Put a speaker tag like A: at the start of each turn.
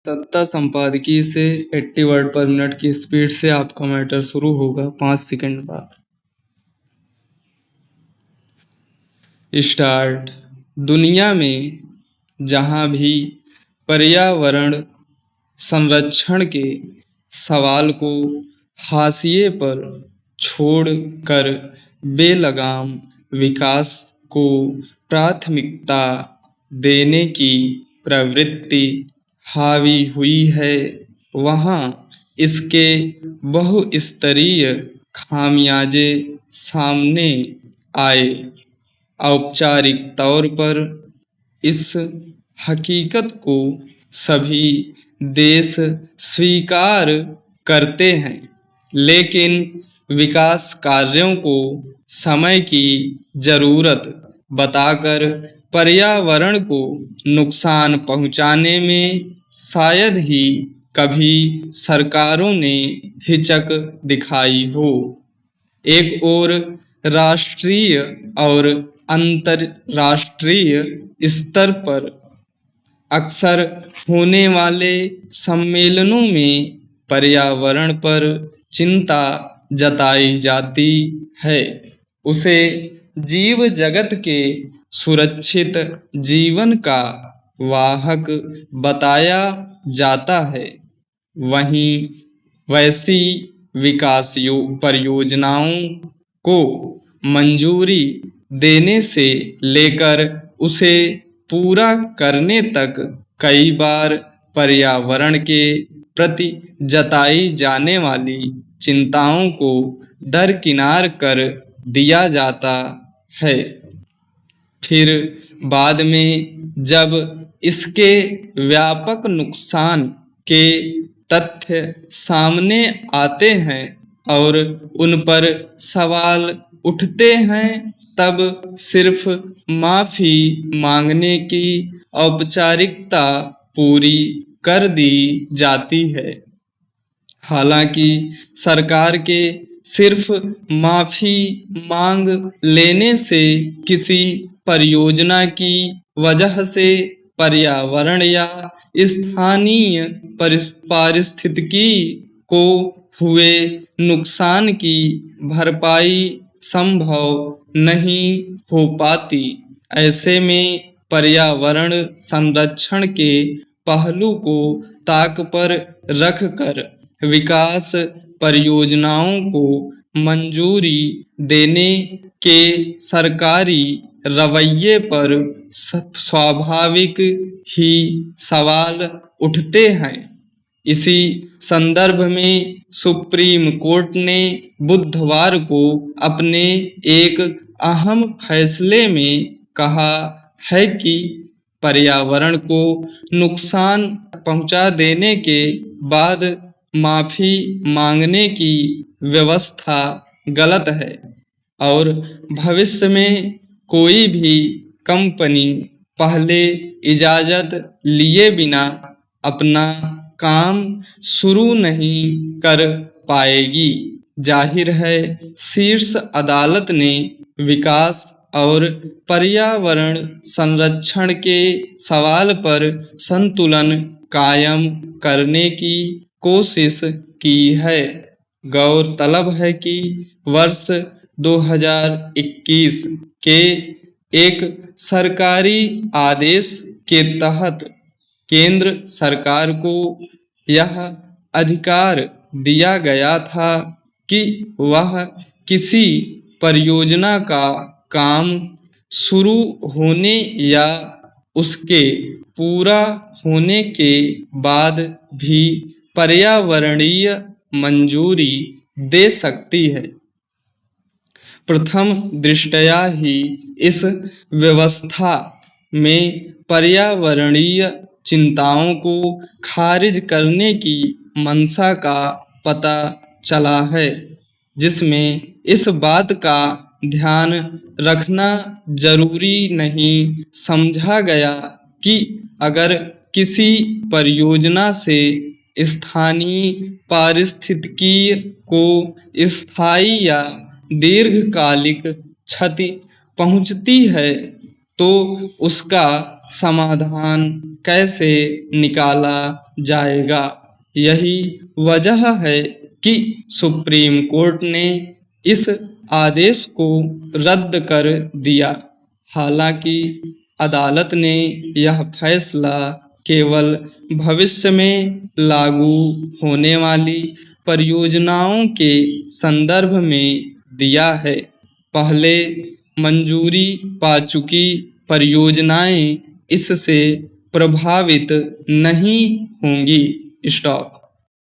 A: सत्ता संपादकीय से 80 वर्ड पर मिनट की स्पीड से आपका मैटर शुरू होगा 5 सेकंड बाद। स्टार्ट। दुनिया में जहाँ भी पर्यावरण संरक्षण के सवाल को हाशिए पर छोड़कर बेलगाम विकास को प्राथमिकता देने की प्रवृत्ति हावी हुई है, वहाँ इसके बहुस्तरीय खामियाजे सामने आए। औपचारिक तौर पर इस हकीकत को सभी देश स्वीकार करते हैं, लेकिन विकास कार्यों को समय की जरूरत बताकर पर्यावरण को नुकसान पहुंचाने में शायद ही कभी सरकारों ने हिचक दिखाई हो। एक ओर राष्ट्रीय और अंतर्राष्ट्रीय स्तर पर अक्सर होने वाले सम्मेलनों में पर्यावरण पर चिंता जताई जाती है, उसे जीव जगत के सुरक्षित जीवन का वाहक बताया जाता है। वहीं वैसी विकास परियोजनाओं को मंजूरी देने से लेकर उसे पूरा करने तक कई बार पर्यावरण के प्रति जताई जाने वाली चिंताओं को दरकिनार कर दिया जाता है। फिर बाद में जब इसके व्यापक नुकसान के तथ्य सामने आते हैं और उन पर सवाल उठते हैं, तब सिर्फ माफी मांगने की औपचारिकता पूरी कर दी जाती है। हालांकि सरकार के सिर्फ माफी मांग लेने से किसी परियोजना की वजह से पर्यावरण या स्थानीय पारिस्थितिकी को हुए नुकसान की भरपाई संभव नहीं हो पाती। ऐसे में पर्यावरण संरक्षण के पहलू को ताक पर रखकर विकास परियोजनाओं को मंजूरी देने के सरकारी रवैये पर स्वाभाविक ही सवाल उठते हैं। इसी संदर्भ में सुप्रीम कोर्ट ने बुधवार को अपने एक अहम फैसले में कहा है कि पर्यावरण को नुकसान पहुंचा देने के बाद माफी मांगने की व्यवस्था गलत है और भविष्य में कोई भी कंपनी पहले इजाज़त लिए बिना अपना काम शुरू नहीं कर पाएगी। जाहिर है, शीर्ष अदालत ने विकास और पर्यावरण संरक्षण के सवाल पर संतुलन कायम करने की कोशिश की है। गौरतलब है कि वर्ष 2021 के एक सरकारी आदेश के तहत केंद्र सरकार को यह अधिकार दिया गया था कि वह किसी परियोजना का काम शुरू होने या उसके पूरा होने के बाद भी पर्यावरणीय मंजूरी दे सकती है। प्रथम दृष्टया ही इस व्यवस्था में पर्यावरणीय चिंताओं को खारिज करने की मंशा का पता चला है, जिसमें इस बात का ध्यान रखना जरूरी नहीं समझा गया कि अगर किसी परियोजना से स्थानीय पारिस्थितिकी को स्थायी या दीर्घकालिक क्षति पहुंचती है तो उसका समाधान कैसे निकाला जाएगा। यही वजह है कि सुप्रीम कोर्ट ने इस आदेश को रद्द कर दिया। हालांकि अदालत ने यह फैसला केवल भविष्य में लागू होने वाली परियोजनाओं के संदर्भ में दिया है। पहले मंजूरी पा चुकी परियोजनाएं इससे प्रभावित नहीं होंगी। स्टॉप।